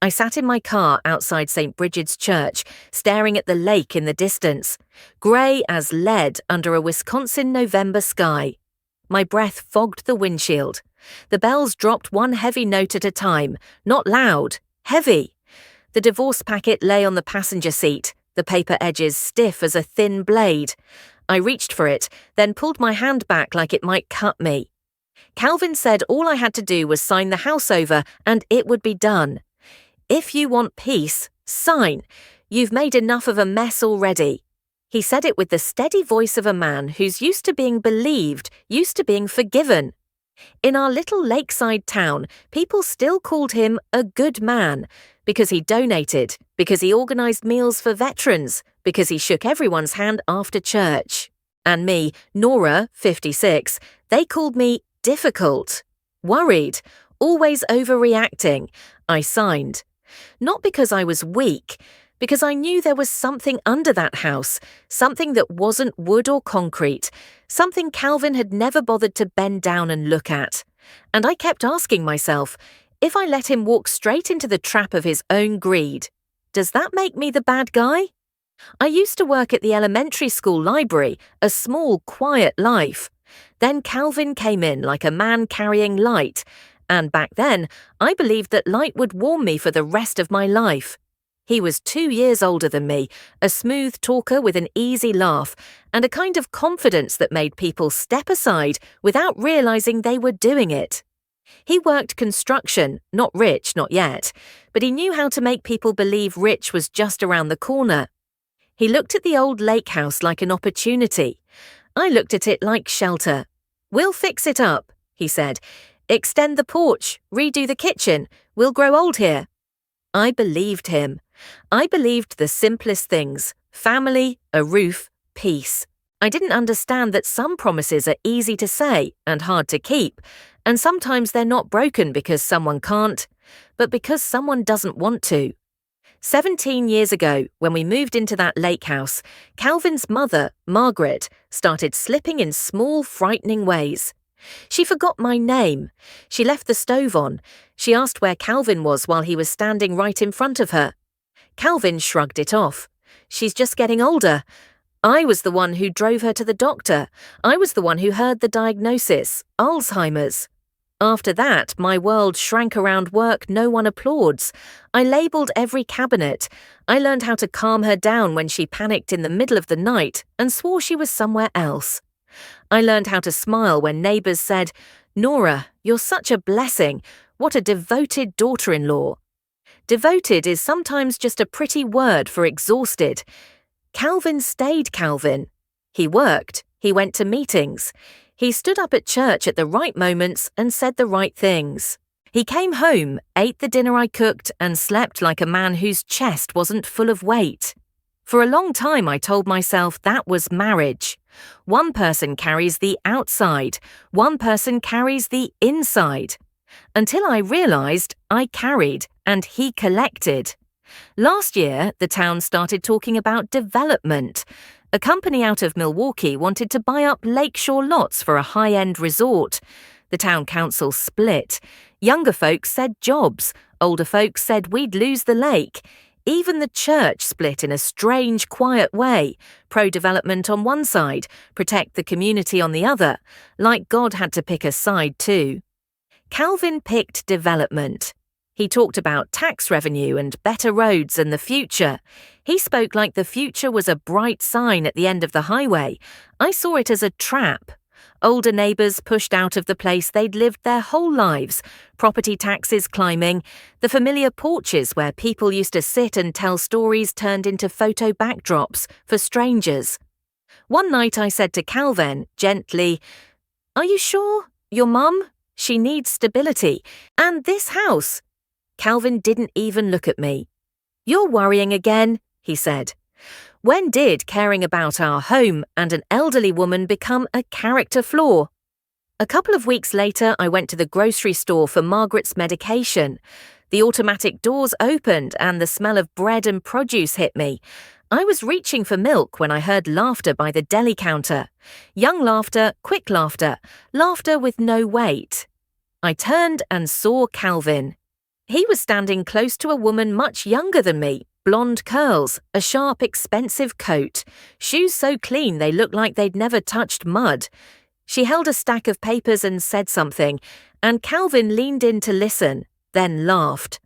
I sat in my car outside St. Bridget's Church, staring at the lake in the distance, grey as lead under a Wisconsin November sky. My breath fogged the windshield. The bells dropped one heavy note at a time, not loud, heavy. The divorce packet lay on the passenger seat, the paper edges stiff as a thin blade. I reached for it, then pulled my hand back like it might cut me. Calvin said all I had to do was sign the house over and it would be done. If you want peace, sign. You've made enough of a mess already. He said it with the steady voice of a man who's used to being believed, used to being forgiven. In our little lakeside town, people still called him a good man because he donated, because he organised meals for veterans, because he shook everyone's hand after church. And me, Nora, 56, they called me difficult, worried, always overreacting. I signed. Not because I was weak, because I knew there was something under that house, something that wasn't wood or concrete, something Calvin had never bothered to bend down and look at. And I kept asking myself, if I let him walk straight into the trap of his own greed, does that make me the bad guy? I used to work at the elementary school library, a small, quiet life. Then Calvin came in like a man carrying light, and back then, I believed that light would warm me for the rest of my life. He was 2 years older than me, a smooth talker with an easy laugh, and a kind of confidence that made people step aside without realizing they were doing it. He worked construction, not rich, not yet, but he knew how to make people believe rich was just around the corner. He looked at the old lake house like an opportunity. I looked at it like shelter. "We'll fix it up," he said. "Extend the porch, redo the kitchen. We'll grow old here." I believed him. I believed the simplest things: family, a roof, peace. I didn't understand that some promises are easy to say and hard to keep, and sometimes they're not broken because someone can't, but because someone doesn't want to. 17 years ago, when we moved into that lake house, Calvin's mother, Margaret, started slipping in small, frightening ways. She forgot my name. She left the stove on. She asked where Calvin was while he was standing right in front of her. Calvin shrugged it off. "She's just getting older." I was the one who drove her to the doctor. I was the one who heard the diagnosis, Alzheimer's. After that, my world shrank around work no one applauds. I labelled every cabinet. I learned how to calm her down when she panicked in the middle of the night and swore she was somewhere else. I learned how to smile when neighbours said, "Nora, you're such a blessing. What a devoted daughter-in-law." Devoted is sometimes just a pretty word for exhausted. Calvin stayed Calvin. He worked. He went to meetings. He stood up at church at the right moments and said the right things. He came home, ate the dinner I cooked, and slept like a man whose chest wasn't full of weight. For a long time I told myself that was marriage. One person carries the outside, one person carries the inside. Until I realised I carried and he collected. Last year, the town started talking about development. A company out of Milwaukee wanted to buy up lakeshore lots for a high-end resort. The town council split. Younger folks said jobs. Older folks said we'd lose the lake. Even the church split in a strange, quiet way. Pro-development on one side, protect the community on the other. Like God had to pick a side too. Calvin picked development. He talked about tax revenue and better roads and the future. He spoke like the future was a bright sign at the end of the highway. I saw it as a trap. Older neighbours pushed out of the place they'd lived their whole lives, property taxes climbing, the familiar porches where people used to sit and tell stories turned into photo backdrops for strangers. One night I said to Calvin, gently, "Are you sure? Your mum? She needs stability. And this house." Calvin didn't even look at me. "You're worrying again," he said. When did caring about our home and an elderly woman become a character flaw? A couple of weeks later, I went to the grocery store for Margaret's medication. The automatic doors opened and the smell of bread and produce hit me. I was reaching for milk when I heard laughter by the deli counter. Young laughter, quick laughter, laughter with no weight. I turned and saw Calvin. He was standing close to a woman much younger than me, blonde curls, a sharp, expensive coat, shoes so clean they looked like they'd never touched mud. She held a stack of papers and said something, and Calvin leaned in to listen, then laughed.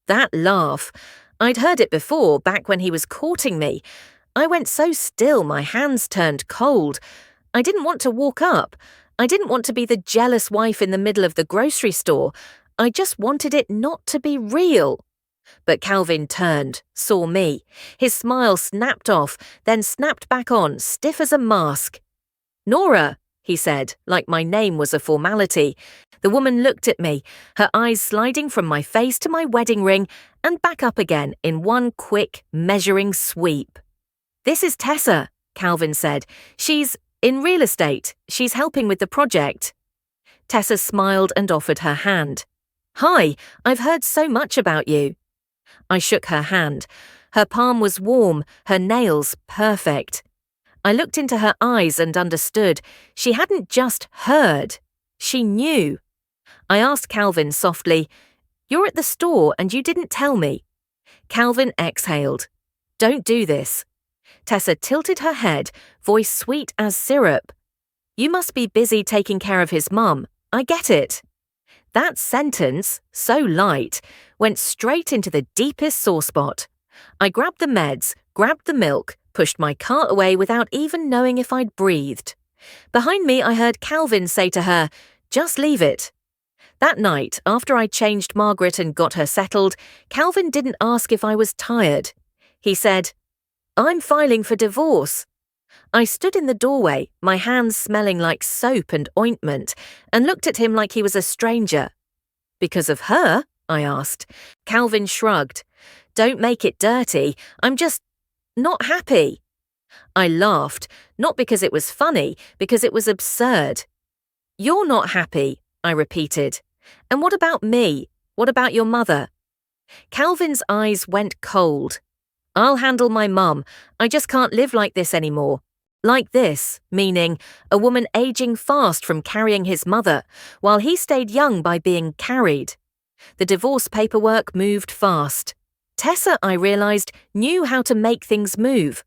That laugh. I'd heard it before, back when he was courting me. I went so still my hands turned cold. I didn't want to walk up. I didn't want to be the jealous wife in the middle of the grocery store. I just wanted it not to be real. But Calvin turned, saw me. His smile snapped off, then snapped back on, stiff as a mask. "Nora," he said, like my name was a formality. The woman looked at me, her eyes sliding from my face to my wedding ring and back up again in one quick, measuring sweep. "This is Tessa," Calvin said. "She's in real estate. She's helping with the project." Tessa smiled and offered her hand. "Hi, I've heard so much about you." I shook her hand. Her palm was warm, her nails perfect. I looked into her eyes and understood. She hadn't just heard. She knew. I asked Calvin softly, "You're at the store and you didn't tell me." Calvin exhaled. "Don't do this." Tessa tilted her head, voice sweet as syrup. "You must be busy taking care of his mum. I get it." That sentence, so light, went straight into the deepest sore spot. I grabbed the meds, grabbed the milk, pushed my cart away without even knowing if I'd breathed. Behind me, I heard Calvin say to her, "Just leave it." That night, after I changed Margaret and got her settled, Calvin didn't ask if I was tired. He said, "I'm filing for divorce." I stood in the doorway, my hands smelling like soap and ointment, and looked at him like he was a stranger. "Because of her?" I asked. Calvin shrugged. "Don't make it dirty. I'm just not happy." I laughed, not because it was funny, because it was absurd. "You're not happy," I repeated. "And what about me? What about your mother?" Calvin's eyes went cold. "I'll handle my mum. I just can't live like this anymore." Like this, meaning a woman aging fast from carrying his mother, while he stayed young by being carried. The divorce paperwork moved fast. Tessa, I realized, knew how to make things move.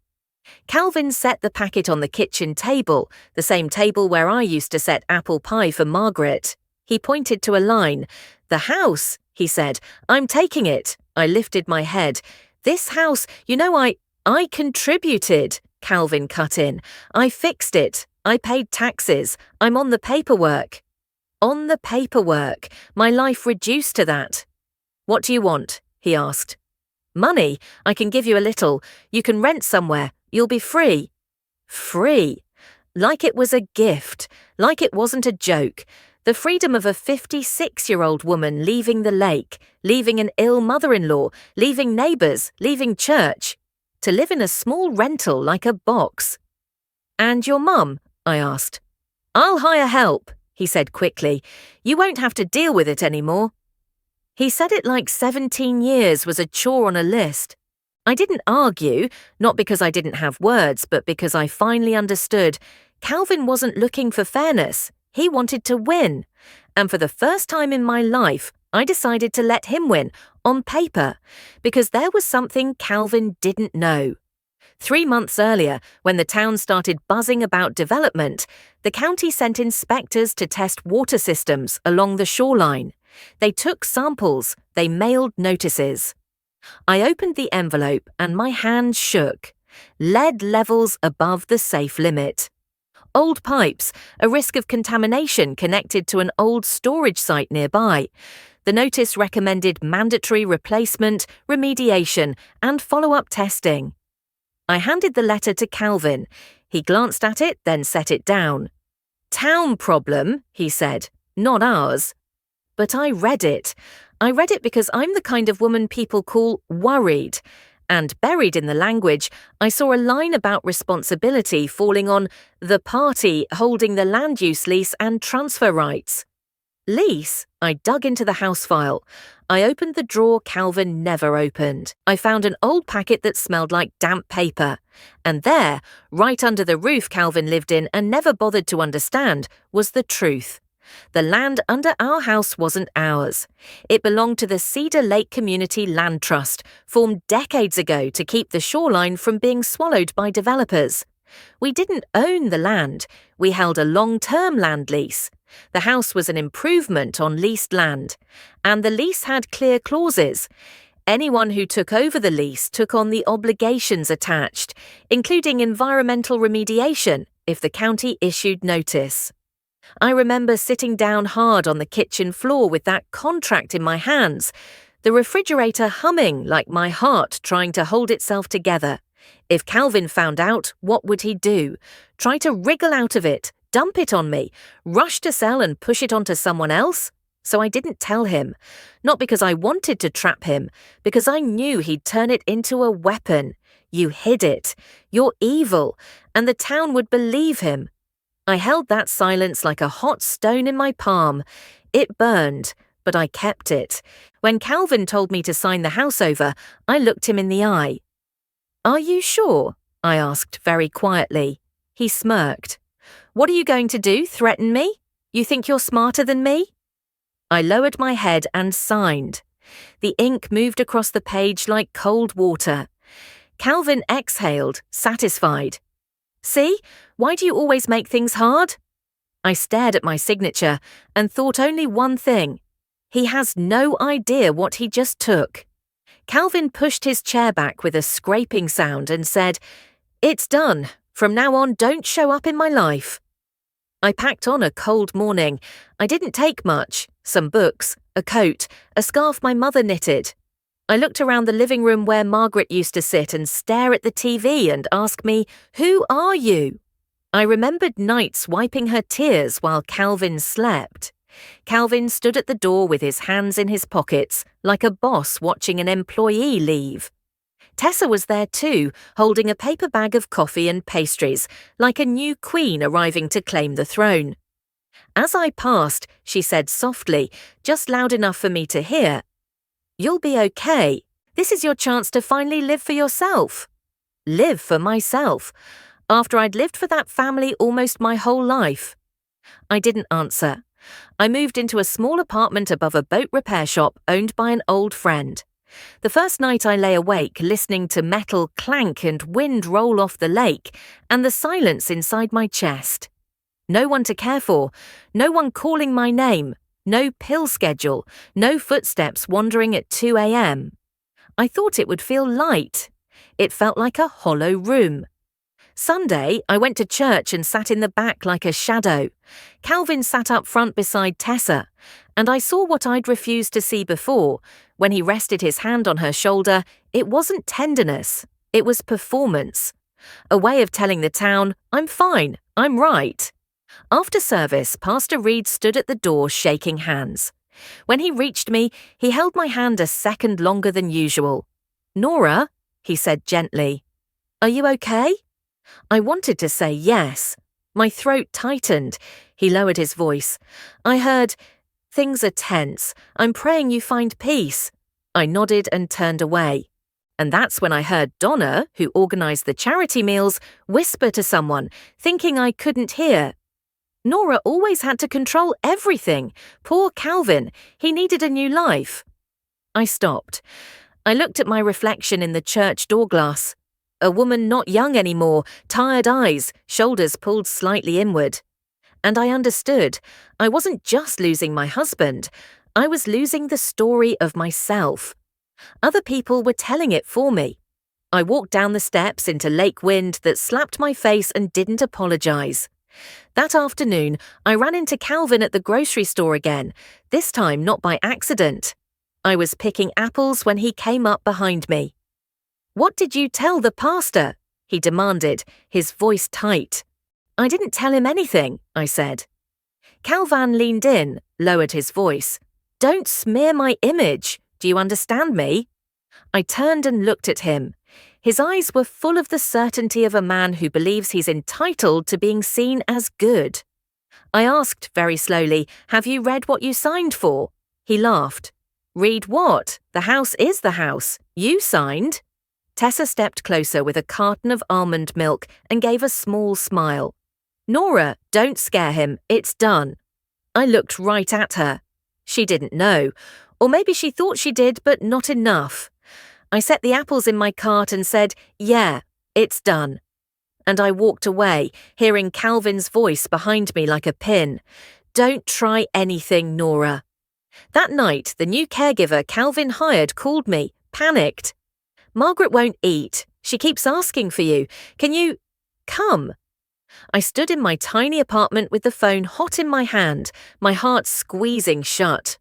Calvin set the packet on the kitchen table, the same table where I used to set apple pie for Margaret. He pointed to a line. "The house," he said. "I'm taking it." I lifted my head. "This house, I contributed," Calvin cut in. "I fixed it. I paid taxes. I'm on the paperwork." On the paperwork. My life reduced to that. "What do you want?" he asked. "Money. I can give you a little. You can rent somewhere. You'll be free." Free. Like it was a gift. Like it wasn't a joke. The freedom of a 56-year-old woman leaving the lake, leaving an ill mother-in-law, leaving neighbors, leaving church. To live in a small rental like a box. "And your mum?" I asked. "I'll hire help," he said quickly. "You won't have to deal with it anymore." He said it like 17 years was a chore on a list. I didn't argue, not because I didn't have words, but because I finally understood. Calvin wasn't looking for fairness. He wanted to win. And for the first time in my life, I decided to let him win, on paper, because there was something Calvin didn't know. 3 months earlier, when the town started buzzing about development, the county sent inspectors to test water systems along the shoreline. They took samples, they mailed notices. I opened the envelope and my hand shook. Lead levels above the safe limit. Old pipes, a risk of contamination connected to an old storage site nearby. The notice recommended mandatory replacement, remediation, and follow-up testing. I handed the letter to Calvin. He glanced at it, then set it down. "Town problem," he said, "not ours." But I read it. I read it because I'm the kind of woman people call worried. And buried in the language, I saw a line about responsibility falling on the party holding the land use lease and transfer rights. Lease? I dug into the house file. I opened the drawer Calvin never opened. I found an old packet that smelled like damp paper. And there, right under the roof Calvin lived in and never bothered to understand, was the truth. The land under our house wasn't ours. It belonged to the Cedar Lake Community Land Trust, formed decades ago to keep the shoreline from being swallowed by developers. We didn't own the land. We held a long-term land lease. The house was an improvement on leased land, and the lease had clear clauses. Anyone who took over the lease took on the obligations attached, including environmental remediation if the county issued notice. I remember sitting down hard on the kitchen floor with that contract in my hands, the refrigerator humming like my heart trying to hold itself together. If Calvin found out, what would he do? Try to wriggle out of it, dump it on me, rush to sell and push it onto someone else? So I didn't tell him. Not because I wanted to trap him, because I knew he'd turn it into a weapon. You hid it. You're evil. And the town would believe him. I held that silence like a hot stone in my palm. It burned, but I kept it. When Calvin told me to sign the house over, I looked him in the eye. "Are you sure?" I asked very quietly. He smirked. "What are you going to do, threaten me? You think you're smarter than me?" I lowered my head and signed. The ink moved across the page like cold water. Calvin exhaled, satisfied. "See? Why do you always make things hard?" I stared at my signature and thought only one thing. He has no idea what he just took. Calvin pushed his chair back with a scraping sound and said, "It's done. From now on, don't show up in my life." I packed on a cold morning. I didn't take much. Some books, a coat, a scarf my mother knitted. I looked around the living room where Margaret used to sit and stare at the TV and ask me, "Who are you?" I remembered nights wiping her tears while Calvin slept. Calvin stood at the door with his hands in his pockets, like a boss watching an employee leave. Tessa was there too, holding a paper bag of coffee and pastries, like a new queen arriving to claim the throne. As I passed, she said softly, just loud enough for me to hear, "You'll be okay. This is your chance to finally live for yourself." Live for myself, after I'd lived for that family almost my whole life. I didn't answer. I moved into a small apartment above a boat repair shop owned by an old friend. The first night I lay awake listening to metal clank and wind roll off the lake and the silence inside my chest. No one to care for, no one calling my name, no pill schedule, no footsteps wandering at 2 a.m. I thought it would feel light. It felt like a hollow room. Sunday, I went to church and sat in the back like a shadow. Calvin sat up front beside Tessa, and I saw what I'd refused to see before. When he rested his hand on her shoulder, it wasn't tenderness, it was performance. A way of telling the town, "I'm fine, I'm right." After service, Pastor Reed stood at the door shaking hands. When he reached me, he held my hand a second longer than usual. "Nora," he said gently, "are you okay?" I wanted to say yes. My throat tightened. He lowered his voice. I heard, "Things are tense. I'm praying you find peace." I nodded and turned away. And that's when I heard Donna, who organized the charity meals, whisper to someone, thinking I couldn't hear. Nora always had to control everything. Poor Calvin. He needed a new life. I stopped. I looked at my reflection in the church door glass. A woman not young anymore, tired eyes, shoulders pulled slightly inward. And I understood. I wasn't just losing my husband. I was losing the story of myself. Other people were telling it for me. I walked down the steps into lake wind that slapped my face and didn't apologize. That afternoon, I ran into Calvin at the grocery store again, this time not by accident. I was picking apples when he came up behind me. "What did you tell the pastor?" he demanded, his voice tight. "I didn't tell him anything," I said. Calvin leaned in, lowered his voice. "Don't smear my image. Do you understand me?" I turned and looked at him. His eyes were full of the certainty of a man who believes he's entitled to being seen as good. I asked very slowly, "Have you read what you signed for?" He laughed. "Read what? The house is the house. You signed." Tessa stepped closer with a carton of almond milk and gave a small smile. "Nora, don't scare him. It's done." I looked right at her. She didn't know, or maybe she thought she did, but not enough. I set the apples in my cart and said, "Yeah, it's done." And I walked away, hearing Calvin's voice behind me like a pin. "Don't try anything, Nora." That night, the new caregiver Calvin hired called me, panicked. "Margaret won't eat. She keeps asking for you. Can you come?" I stood in my tiny apartment with the phone hot in my hand, my heart squeezing shut.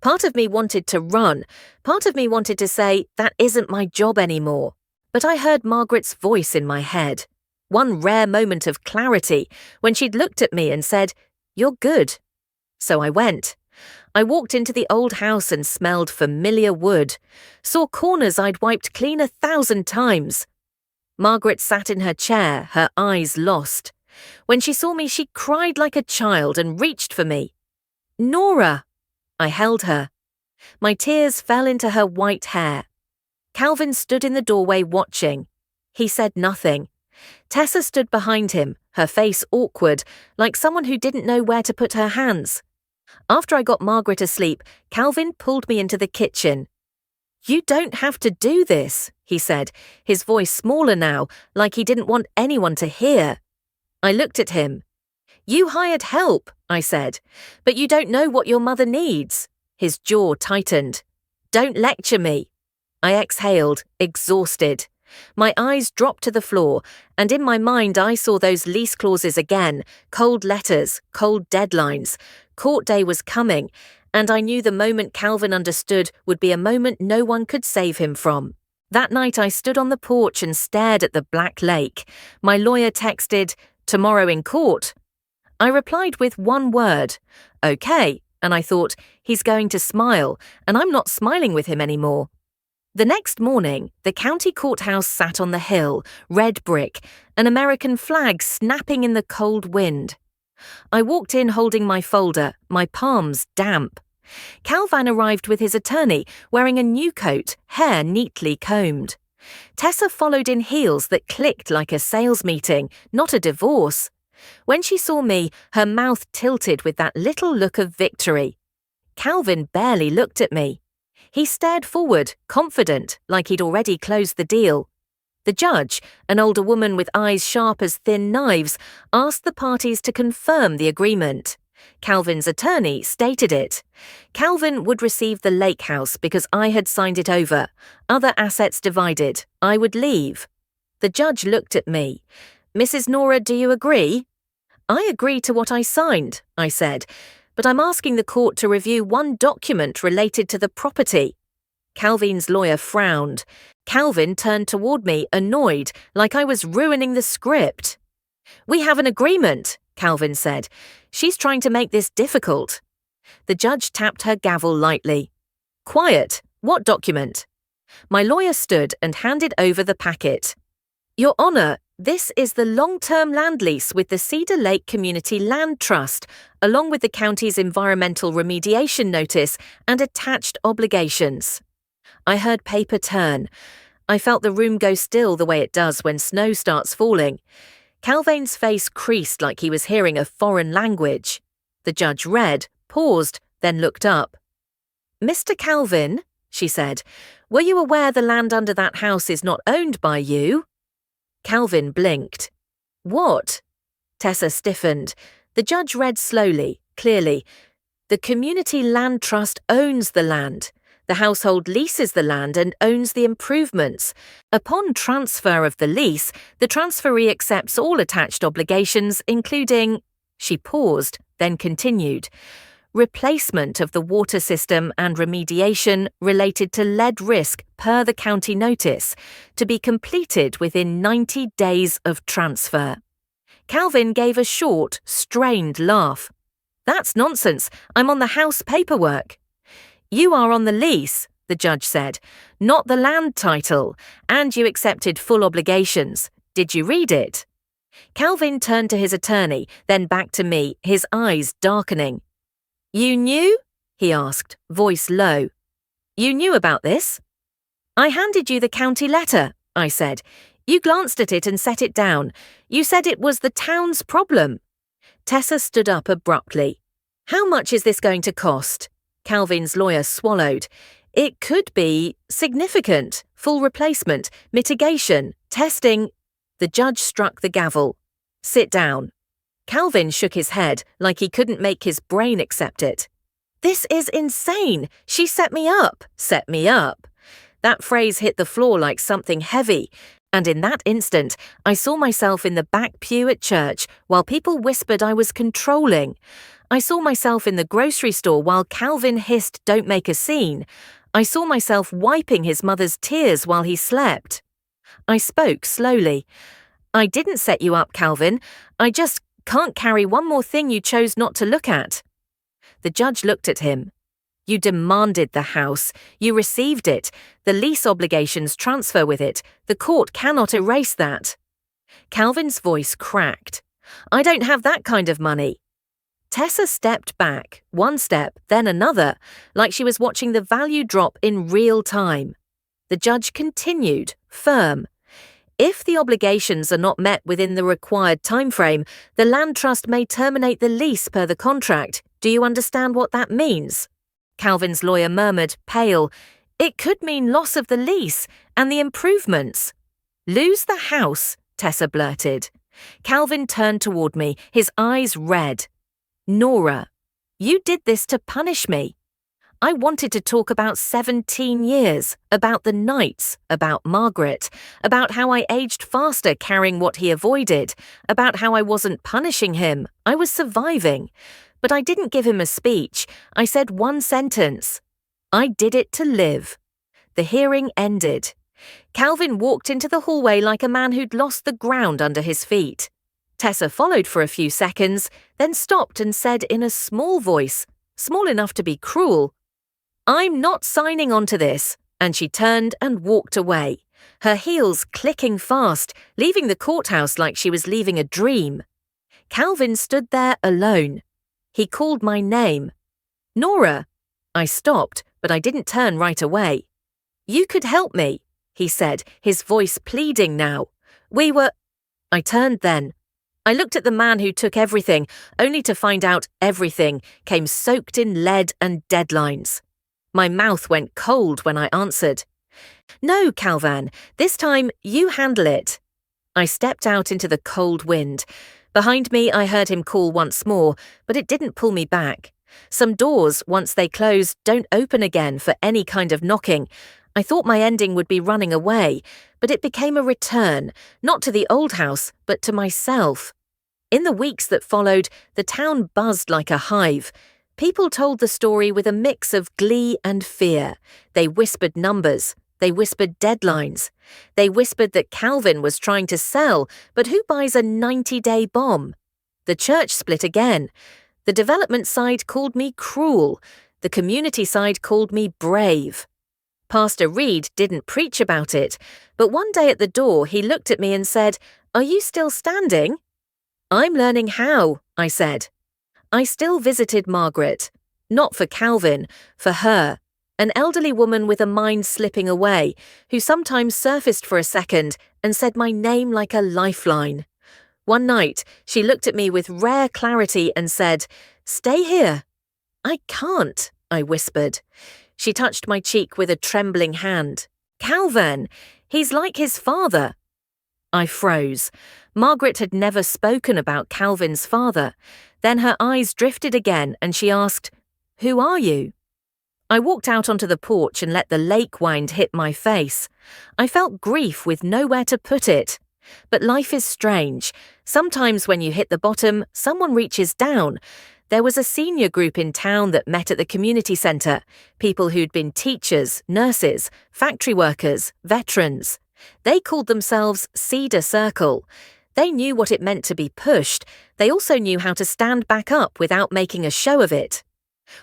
Part of me wanted to run. Part of me wanted to say, that isn't my job anymore. But I heard Margaret's voice in my head. One rare moment of clarity when she'd looked at me and said, "You're good." So I went. I walked into the old house and smelled familiar wood, saw corners I'd wiped clean 1,000 times. Margaret sat in her chair, her eyes lost. When she saw me, she cried like a child and reached for me. "Nora!" I held her. My tears fell into her white hair. Calvin stood in the doorway watching. He said nothing. Tessa stood behind him, her face awkward, like someone who didn't know where to put her hands. After I got Margaret asleep, Calvin pulled me into the kitchen. "You don't have to do this," he said, his voice smaller now, like he didn't want anyone to hear. I looked at him. "You hired help," I said, "but you don't know what your mother needs." His jaw tightened. "Don't lecture me." I exhaled, exhausted. My eyes dropped to the floor, and in my mind I saw those lease clauses again, cold letters, cold deadlines. Court day was coming, and I knew the moment Calvin understood would be a moment no one could save him from. That night I stood on the porch and stared at the black lake. My lawyer texted, "Tomorrow in court." I replied with one word, "Okay," and I thought, he's going to smile, and I'm not smiling with him anymore. The next morning, the county courthouse sat on the hill, red brick, an American flag snapping in the cold wind. I walked in holding my folder, my palms damp. Calvin arrived with his attorney, wearing a new coat, hair neatly combed. Tessa followed in heels that clicked like a sales meeting, not a divorce. When she saw me, her mouth tilted with that little look of victory. Calvin barely looked at me. He stared forward, confident, like he'd already closed the deal. The judge, an older woman with eyes sharp as thin knives, asked the parties to confirm the agreement. Calvin's attorney stated it. Calvin would receive the lake house because I had signed it over. Other assets divided. I would leave. The judge looked at me. "Mrs. Nora, do you agree?" "I agree to what I signed," I said, "but I'm asking the court to review one document related to the property." Calvin's lawyer frowned. Calvin turned toward me, annoyed, like I was ruining the script. "We have an agreement," Calvin said. "She's trying to make this difficult." The judge tapped her gavel lightly. "Quiet. What document?" My lawyer stood and handed over the packet. "Your Honor, this is the long-term land lease with the Cedar Lake Community Land Trust, along with the county's environmental remediation notice and attached obligations." I heard paper turn. I felt the room go still the way it does when snow starts falling. Calvin's face creased like he was hearing a foreign language. The judge read, paused, then looked up. "Mr. Calvin," she said, "were you aware the land under that house is not owned by you?" Calvin blinked. "What?" Tessa stiffened. The judge read slowly, clearly. "The Community Land Trust owns the land. The household leases the land and owns the improvements. Upon transfer of the lease, the transferee accepts all attached obligations, including—" She paused, then continued, "replacement of the water system and remediation related to lead risk per the county notice, to be completed within 90 days of transfer." Calvin gave a short, strained laugh. "That's nonsense. I'm on the house paperwork." "You are on the lease," the judge said, "not the land title, and you accepted full obligations. Did you read it?" Calvin turned to his attorney, then back to me, his eyes darkening. "You knew?" he asked, voice low. "You knew about this?" "I handed you the county letter," I said. "You glanced at it and set it down. You said it was the town's problem." Tessa stood up abruptly. How much is this going to cost? Calvin's lawyer swallowed. It could be significant, full replacement, mitigation, testing. The judge struck the gavel. Sit down. Calvin shook his head like he couldn't make his brain accept it. This is insane. She set me up. Set me up. That phrase hit the floor like something heavy, and in that instant, I saw myself in the back pew at church while people whispered I was controlling. I saw myself in the grocery store while Calvin hissed, "Don't make a scene." I saw myself wiping his mother's tears while he slept. I spoke slowly. I didn't set you up, Calvin. I just can't carry one more thing you chose not to look at. The judge looked at him. You demanded the house. You received it. The lease obligations transfer with it. The court cannot erase that. Calvin's voice cracked. I don't have that kind of money. Tessa stepped back, one step, then another, like she was watching the value drop in real time. The judge continued, firm. If the obligations are not met within the required timeframe, the land trust may terminate the lease per the contract. Do you understand what that means? Calvin's lawyer murmured, pale. It could mean loss of the lease and the improvements. Lose the house, Tessa blurted. Calvin turned toward me, his eyes red. Nora, you did this to punish me. I wanted to talk about 17 years, about the nights, about Margaret, about how I aged faster carrying what he avoided, about how I wasn't punishing him, I was surviving. But I didn't give him a speech, I said one sentence. I did it to live. The hearing ended. Calvin walked into the hallway like a man who'd lost the ground under his feet. Tessa followed for a few seconds, then stopped and said in a small voice, small enough to be cruel, I'm not signing on to this, and she turned and walked away, her heels clicking fast, leaving the courthouse like she was leaving a dream. Calvin stood there alone. He called my name. Nora. I stopped, but I didn't turn right away. You could help me, he said, his voice pleading now. I turned then. I looked at the man who took everything, only to find out everything came soaked in lead and deadlines. My mouth went cold when I answered. No, Calvin, this time you handle it. I stepped out into the cold wind. Behind me, I heard him call once more, but it didn't pull me back. Some doors, once they close, don't open again for any kind of knocking. I thought my ending would be running away, but it became a return, not to the old house, but to myself. In the weeks that followed, the town buzzed like a hive. People told the story with a mix of glee and fear. They whispered numbers. They whispered deadlines. They whispered that Calvin was trying to sell, but who buys a 90-day bomb? The church split again. The development side called me cruel. The community side called me brave. Pastor Reed didn't preach about it, but one day at the door he looked at me and said, Are you still standing? I'm learning how, I said. I still visited Margaret. Not for Calvin, for her. An elderly woman with a mind slipping away, who sometimes surfaced for a second and said my name like a lifeline. One night, she looked at me with rare clarity and said, Stay here. I can't, I whispered. She touched my cheek with a trembling hand. Calvin, he's like his father. I froze. Margaret had never spoken about Calvin's father. Then her eyes drifted again and she asked, Who are you? I walked out onto the porch and let the lake wind hit my face. I felt grief with nowhere to put it. But life is strange. Sometimes when you hit the bottom, someone reaches down. There was a senior group in town that met at the community centre, people who'd been teachers, nurses, factory workers, veterans. They called themselves Cedar Circle. They knew what it meant to be pushed. They also knew how to stand back up without making a show of it.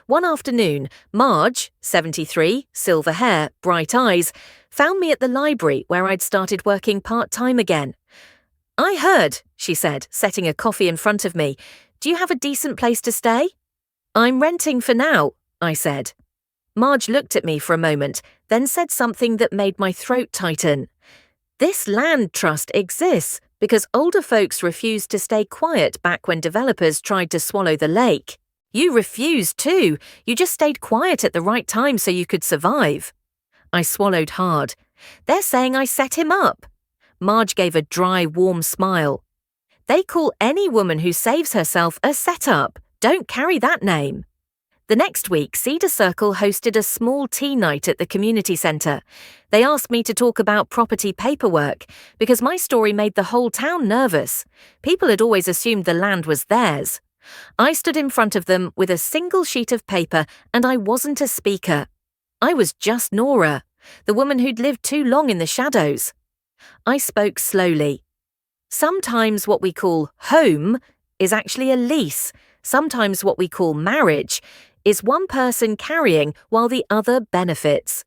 One afternoon, Marge, 73, silver hair, bright eyes, found me at the library where I'd started working part-time again. I heard, she said, setting a coffee in front of me. Do you have a decent place to stay? I'm renting for now, I said. Marge looked at me for a moment, then said something that made my throat tighten. This land trust exists because older folks refused to stay quiet back when developers tried to swallow the lake. You refused too. You just stayed quiet at the right time so you could survive. I swallowed hard. They're saying I set him up. Marge gave a dry, warm smile. They call any woman who saves herself a setup. Don't carry that name. The next week, Cedar Circle hosted a small tea night at the community centre. They asked me to talk about property paperwork because my story made the whole town nervous. People had always assumed the land was theirs. I stood in front of them with a single sheet of paper and I wasn't a speaker. I was just Nora, the woman who'd lived too long in the shadows. I spoke slowly. Sometimes what we call home is actually a lease. Sometimes what we call marriage is one person carrying while the other benefits.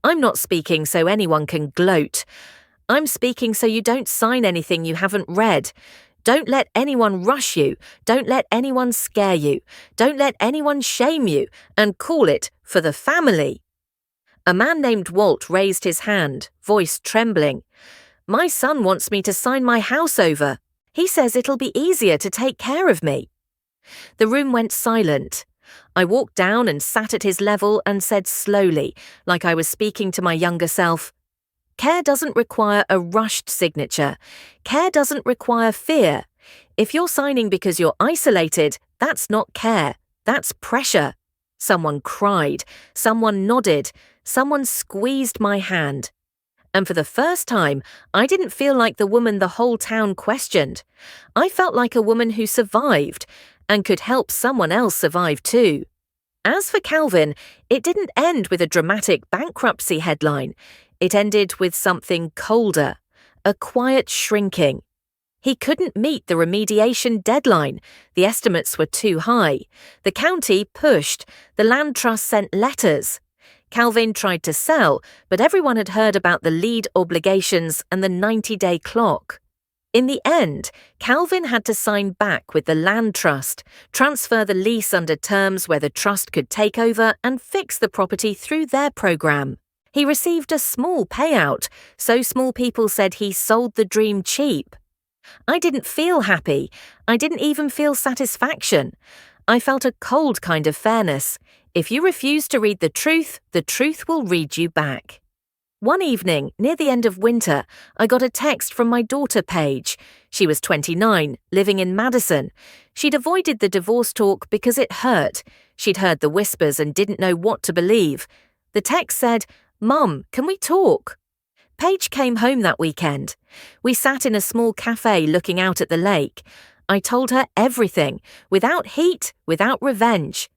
I'm not speaking so anyone can gloat. I'm speaking so you don't sign anything you haven't read. Don't let anyone rush you. Don't let anyone scare you. Don't let anyone shame you and call it for the family. A man named Walt raised his hand, voice trembling. My son wants me to sign my house over. He says it'll be easier to take care of me. The room went silent. I walked down and sat at his level and said slowly, like I was speaking to my younger self, care doesn't require a rushed signature. Care doesn't require fear. If you're signing because you're isolated, that's not care. That's pressure. Someone cried. Someone nodded. Someone squeezed my hand. And for the first time, I didn't feel like the woman the whole town questioned. I felt like a woman who survived and could help someone else survive too. As for Calvin, it didn't end with a dramatic bankruptcy headline. It ended with something colder, a quiet shrinking. He couldn't meet the remediation deadline. The estimates were too high. The county pushed. The land trust sent letters. Calvin tried to sell, but everyone had heard about the lead obligations and the 90-day clock. In the end, Calvin had to sign back with the land trust, transfer the lease under terms where the trust could take over and fix the property through their program. He received a small payout, so small people said he sold the dream cheap. I didn't feel happy. I didn't even feel satisfaction. I felt a cold kind of fairness. If you refuse to read the truth will read you back. One evening, near the end of winter, I got a text from my daughter Paige. She was 29, living in Madison. She'd avoided the divorce talk because it hurt. She'd heard the whispers and didn't know what to believe. The text said, "Mum, can we talk?" Paige came home that weekend. We sat in a small cafe looking out at the lake. I told her everything, without heat, without revenge.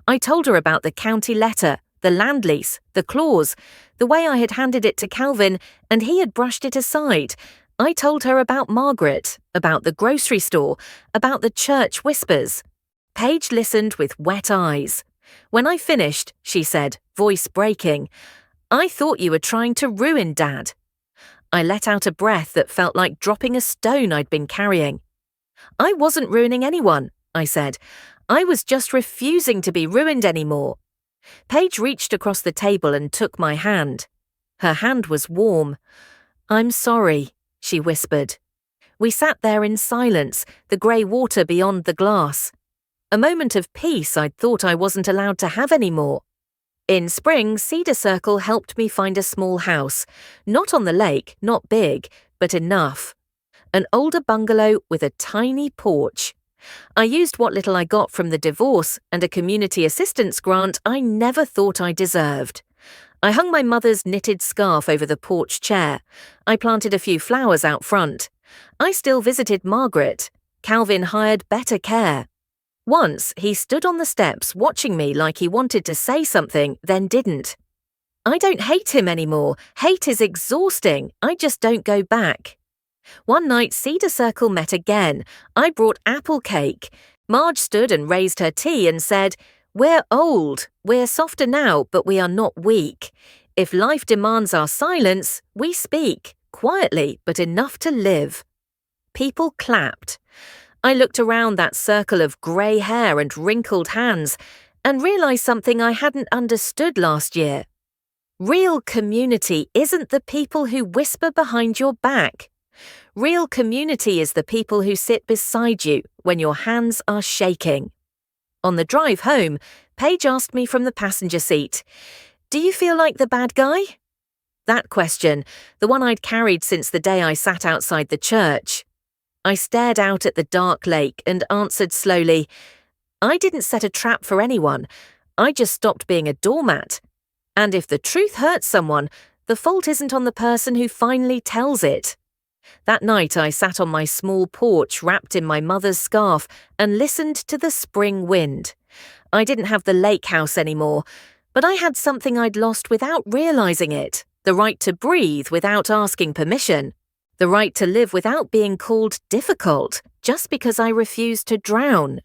I told her about the county letter, the land lease, the clause, the way I had handed it to Calvin and he had brushed it aside. I told her about Margaret, about the grocery store, about the church whispers. Paige listened with wet eyes. When I finished, she said, voice breaking, "I thought you were trying to ruin Dad." I let out a breath that felt like dropping a stone I'd been carrying. "I wasn't ruining anyone," I said. "I was just refusing to be ruined anymore." Paige reached across the table and took my hand. Her hand was warm. "I'm sorry," she whispered. We sat there in silence, the grey water beyond the glass. A moment of peace I'd thought I wasn't allowed to have anymore. In spring, Cedar Circle helped me find a small house. Not on the lake, not big, but enough. An older bungalow with a tiny porch. I used what little I got from the divorce and a community assistance grant I never thought I deserved. I hung my mother's knitted scarf over the porch chair. I planted a few flowers out front. I still visited Margaret. Calvin hired better care. Once, he stood on the steps watching me like he wanted to say something, then didn't. I don't hate him anymore. Hate is exhausting. I just don't go back. One night, Cedar Circle met again. I brought apple cake. Marge stood and raised her tea and said, "We're old. We're softer now, but we are not weak. If life demands our silence, we speak, quietly, but enough to live." People clapped. I looked around that circle of grey hair and wrinkled hands and realised something I hadn't understood last year. Real community isn't the people who whisper behind your back. Real community is the people who sit beside you when your hands are shaking. On the drive home, Paige asked me from the passenger seat, "Do you feel like the bad guy?" That question, the one I'd carried since the day I sat outside the church. I stared out at the dark lake and answered slowly, "I didn't set a trap for anyone. I just stopped being a doormat. And if the truth hurts someone, the fault isn't on the person who finally tells it." That night I sat on my small porch wrapped in my mother's scarf and listened to the spring wind. I didn't have the lake house anymore, but I had something I'd lost without realizing it: the right to breathe without asking permission, the right to live without being called difficult just because I refused to drown.